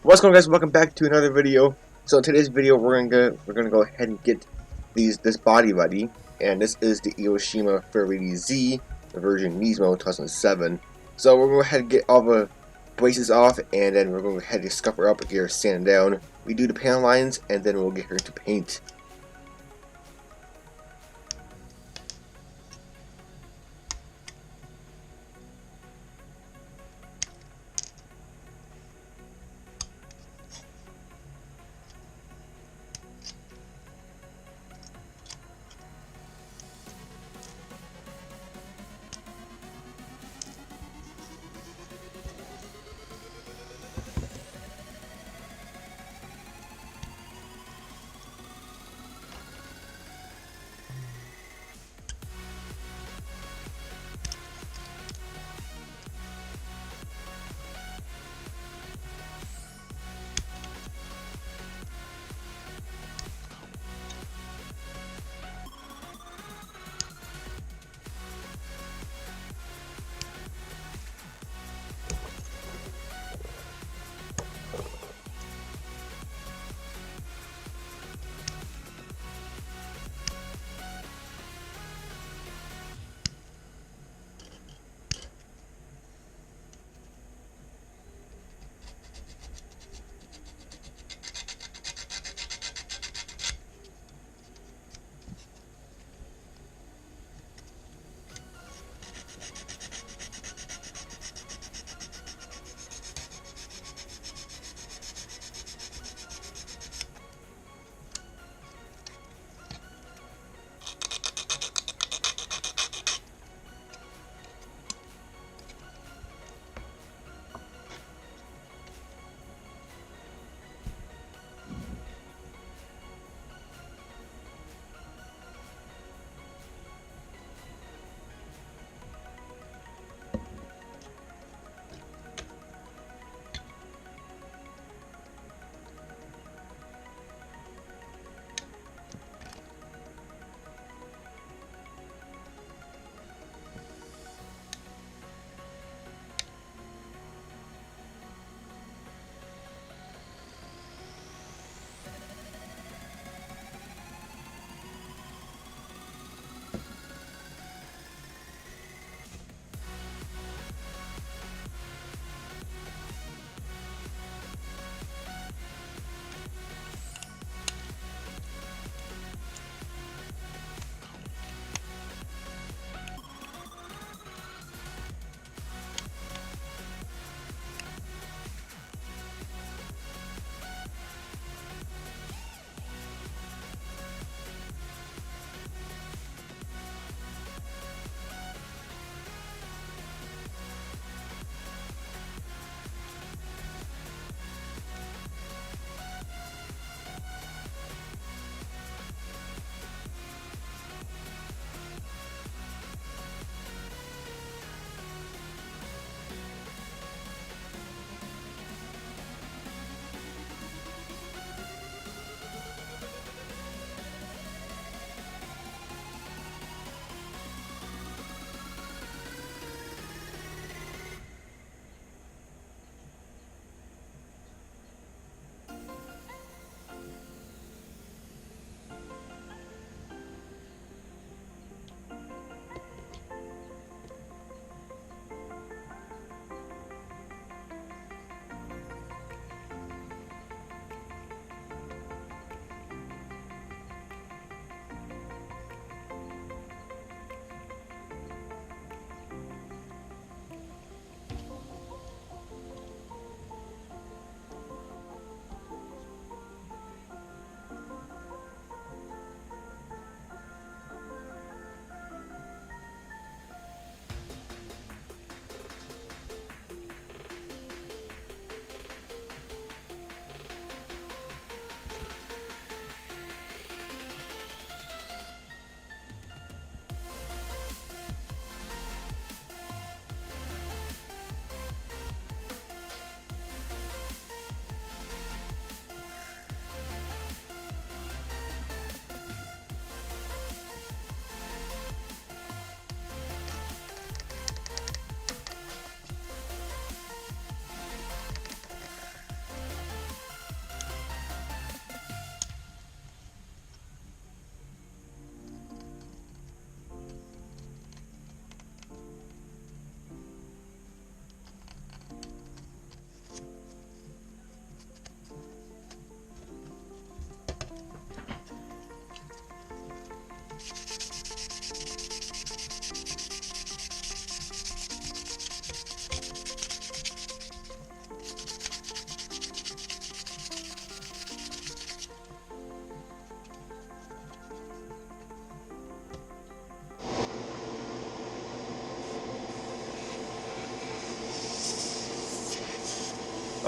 What's going on, guys? Welcome back to another video. So in today's video we're gonna go ahead and get this body ready, and this is the AOSHIMA fairlady Z version Nismo 2007. So we're gonna go ahead and get all the braces off, and then we're gonna go ahead and scuff her up here, sand down, redo the panel lines, and then we'll get her to paint.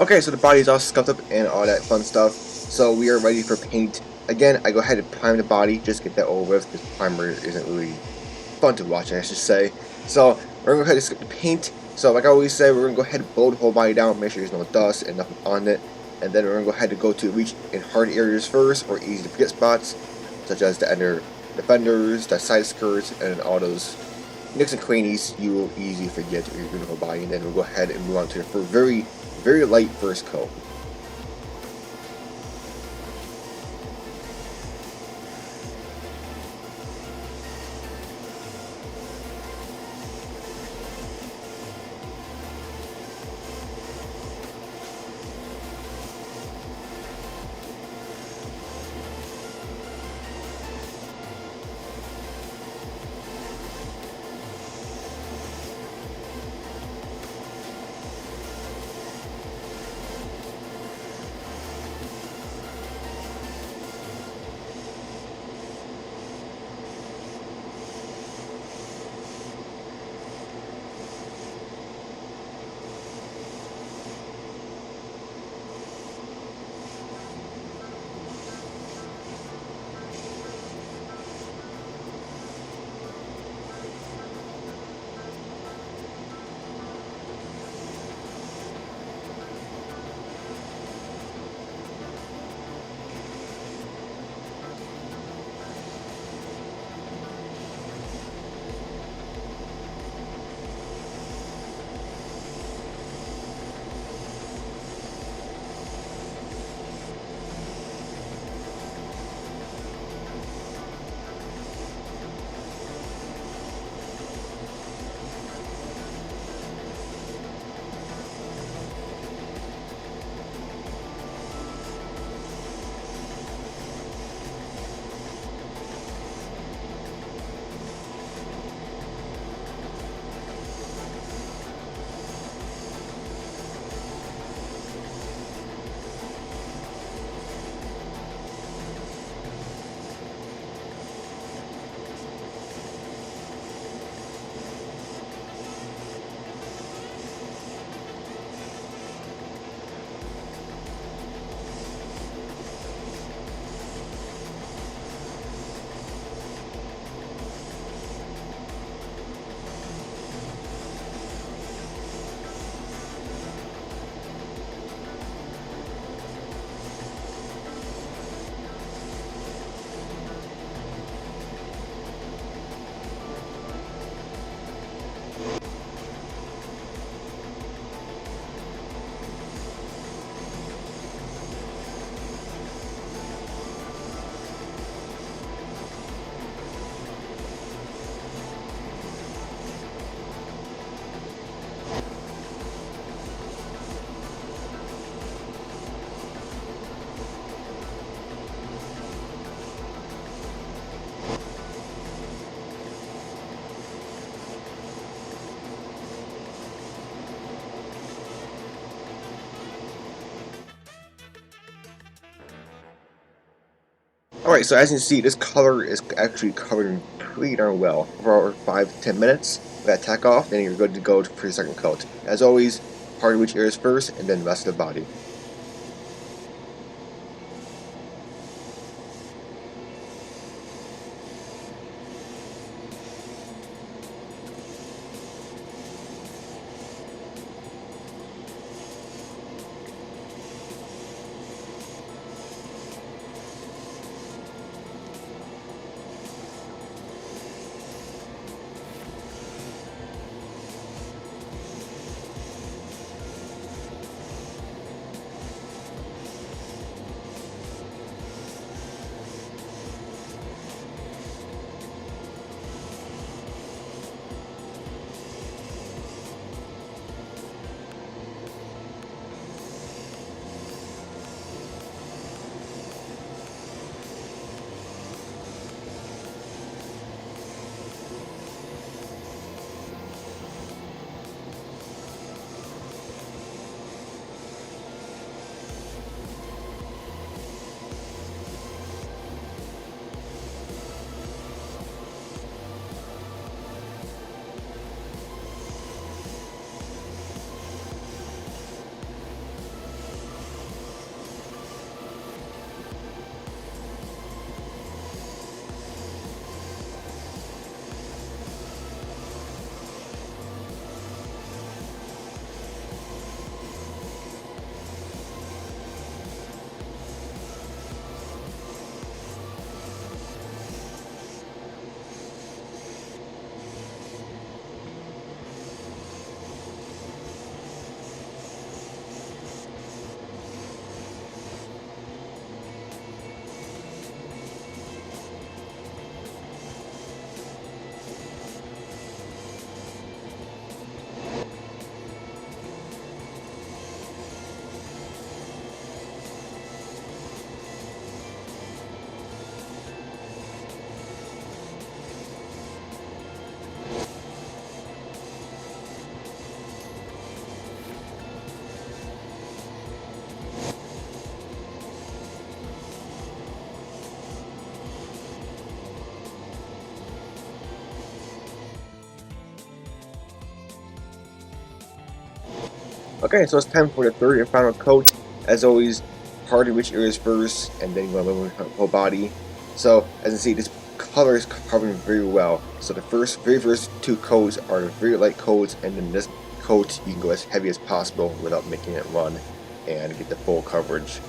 Okay, so the body is all scuffed up and all that fun stuff. So we are ready for paint. Again, I go ahead and prime the body, just get that over with, because primer isn't really fun to watch, I should say. So we're gonna go ahead and skip the paint. So like I always say, we're gonna go ahead and blow the whole body down, make sure there's no dust and nothing on it. And then we're gonna go ahead and go to reach in hard areas first, or easy to forget spots, such as the inner defenders, the side skirts, and all those nicks and crannies you will easily forget your whole body. And then we'll go ahead and move on to the very, very light first coat. Alright, so as you can see, this color is actually covered pretty darn well. For 5 to 10 minutes, let that tack off, then you're good to go for your second coat. As always, hard to reach areas first, and then the rest of the body. Okay, so it's time for the third and final coat. As always, hard to which areas first, and then you want to move the whole body. So, as you see, this color is covering very well. So the very first two coats are very light coats, and then this coat you can go as heavy as possible without making it run and get the full coverage.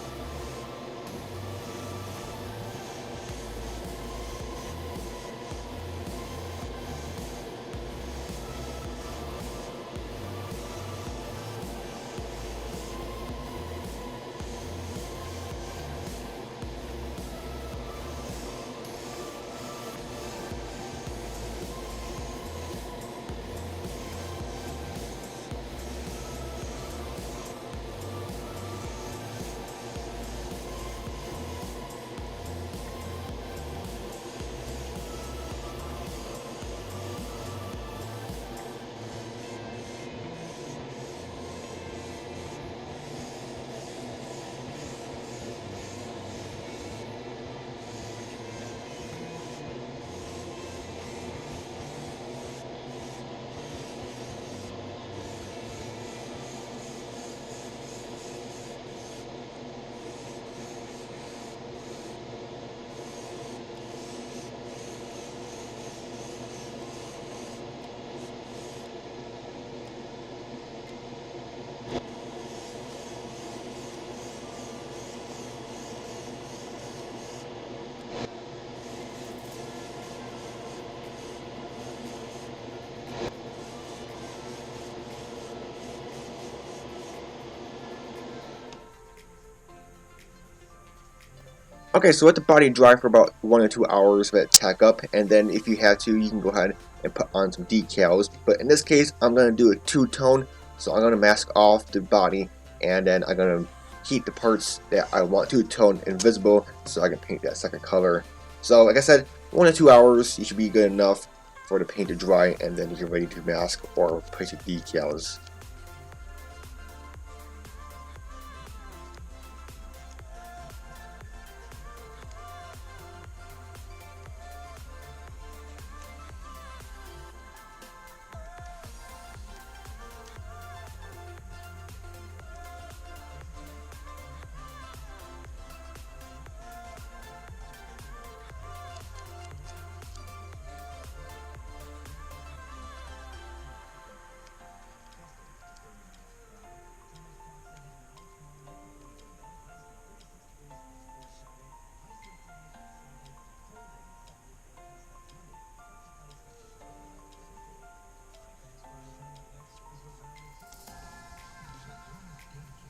Okay, so let the body dry for about 1 or 2 hours, let it tack up, and then if you have to, you can go ahead and put on some decals. But in this case, I'm going to do a two-tone, so I'm going to mask off the body, and then I'm going to keep the parts that I want two-tone invisible, so I can paint that second color. So, like I said, 1 or 2 hours, you should be good enough for the paint to dry, and then you're ready to mask or put your decals.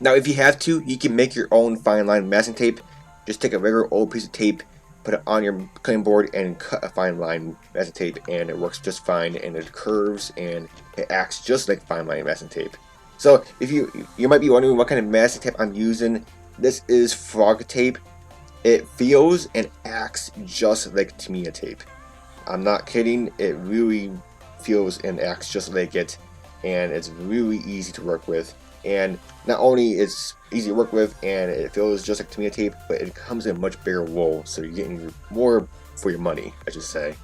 Now, if you have to, you can make your own fine line masking tape. Just take a regular old piece of tape, put it on your cutting board, and cut a fine line masking tape, and it works just fine. And it curves, and it acts just like fine line masking tape. So, if you might be wondering what kind of masking tape I'm using, this is frog tape. It feels and acts just like Tamiya tape. I'm not kidding. It really feels and acts just like it, and it's really easy to work with. And not only is easy to work with and it feels just like Tamiya tape, but it comes in much bigger wool, so you're getting more for your money, I should say.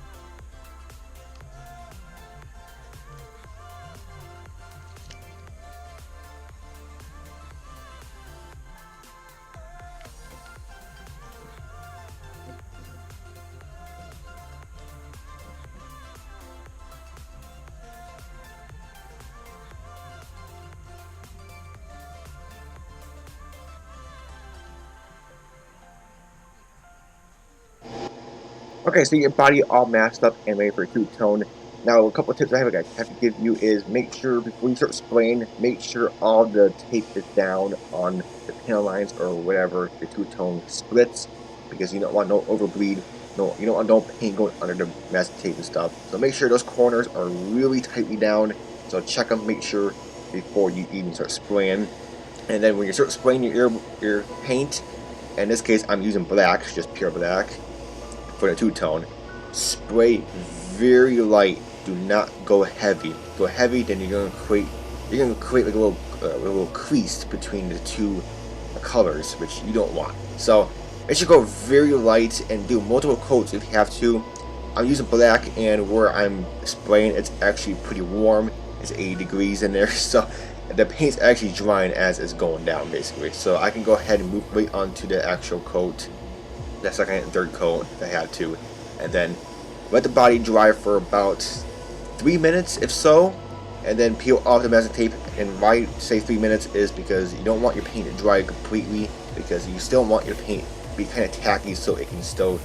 Okay, so your body all masked up and ready for a two-tone. Now, a couple of tips I have to give you is make sure before you start spraying, make sure all the tape is down on the panel lines or whatever the two-tone splits, because you don't want no overbleed, you don't want no paint going under the mask tape and stuff. So make sure those corners are really tightly down. So check them, make sure before you even start spraying. And then when you start spraying your paint, in this case I'm using black, just pure black for the two-tone. Spray very light. Do not go heavy. Go heavy, then you're gonna create like a little crease between the two colors, which you don't want. So it should go very light and do multiple coats if you have to. I'm using black, and where I'm spraying, it's actually pretty warm. It's 80 degrees in there, so the paint's actually drying as it's going down, basically. So I can go ahead and move right onto the actual coat, the second and third coat if I had to, and then let the body dry for about 3 minutes, if so, and then peel off the masking tape. And why I say 3 minutes is because you don't want your paint to dry completely, because you still want your paint to be kind of tacky so it can still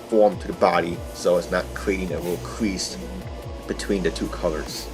form to the body, so it's not creating a little crease between the two colors.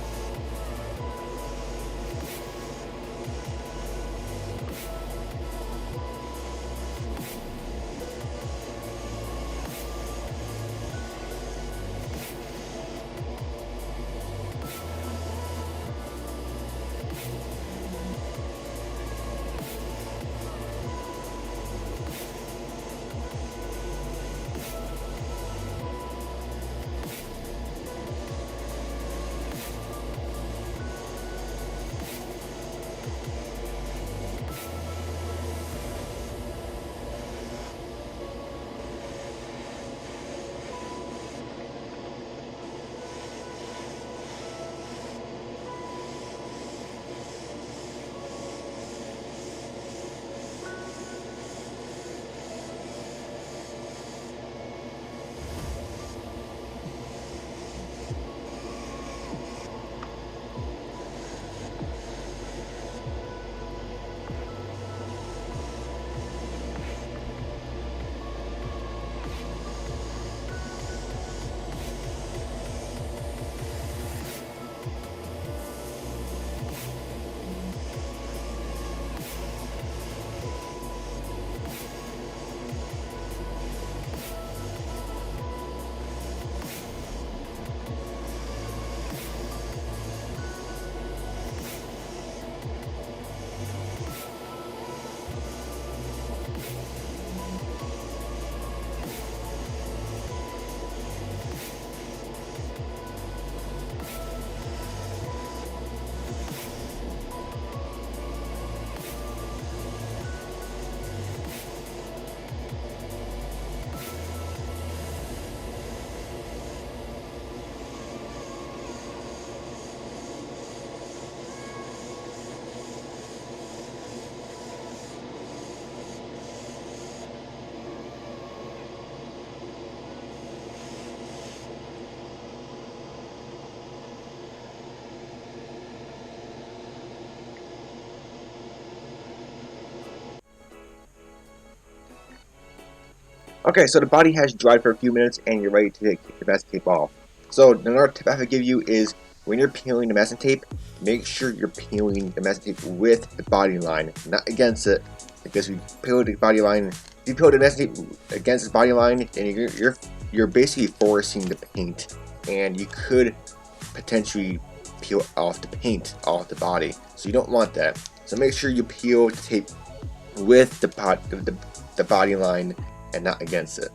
Okay, so the body has dried for a few minutes and you're ready to take the masking tape off. So another tip I could give you is when you're peeling the masking tape, make sure you're peeling the masking tape with the body line, not against it. Because if you peel the body line, if you peel the masking tape against the body line, and you're basically forcing the paint, and you could potentially peel off the paint off the body. So you don't want that. So make sure you peel the tape with the body line and not against it.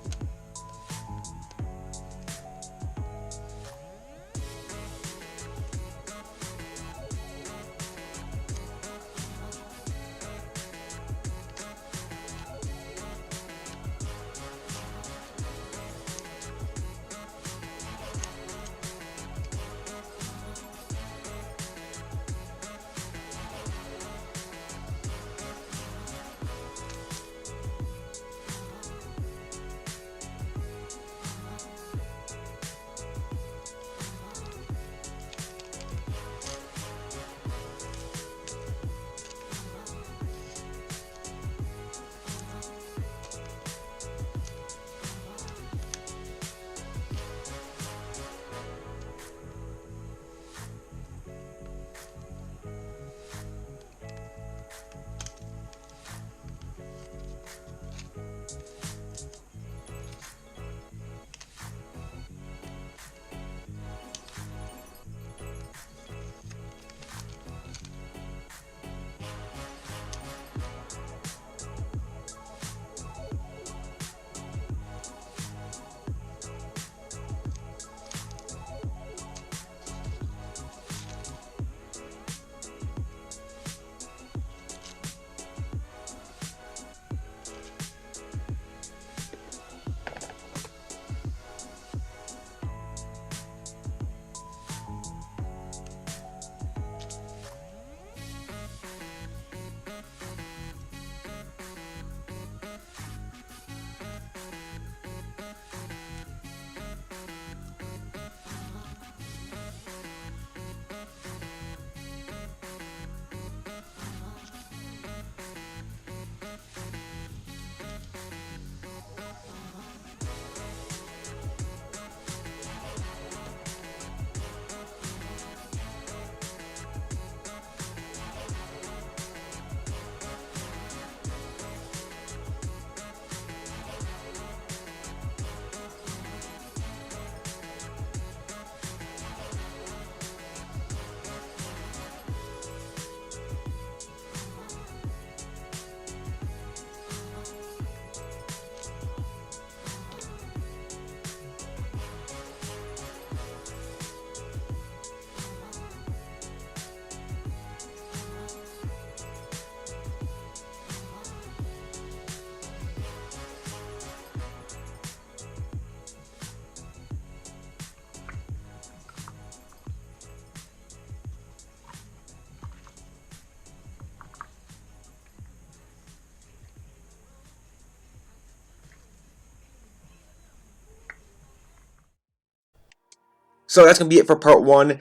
So that's gonna be it for part 1.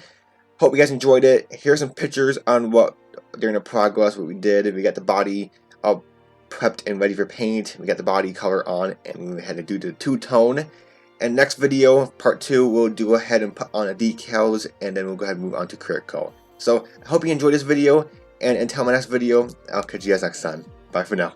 Hope you guys enjoyed it. Here's some pictures on what during the progress, what we did. We got the body all prepped and ready for paint. We got the body color on, and we had to do the two-tone. And next video, part 2, we'll go ahead and put on the decals, and then we'll go ahead and move on to critical. So I hope you enjoyed this video, and until my next video, I'll catch you guys next time. Bye for now.